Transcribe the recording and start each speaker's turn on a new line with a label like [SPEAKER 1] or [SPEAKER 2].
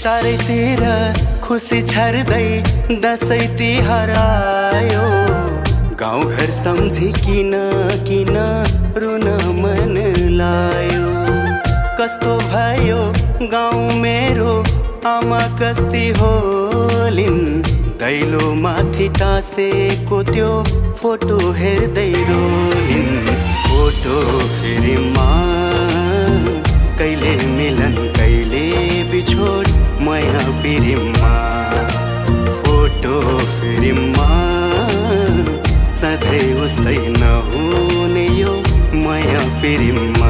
[SPEAKER 1] चारैतिर खुसी छर्दै दसैँ तिहार आयो। गाउँघर सम्झी किन किन रुन मन लायो। कस्तो भयो गाउँ मेरो आमा कस्ती होलिन्। दैलो माथि टाँसेको त्यो फोटो हेर्दै रोलिन्। फोटो फेरिमा कहिले मिलन कहिले बिछोड माया पिरिममा। फोटो फेरिमा सधैँ उस्तै नहुने यो माया पिरिममा।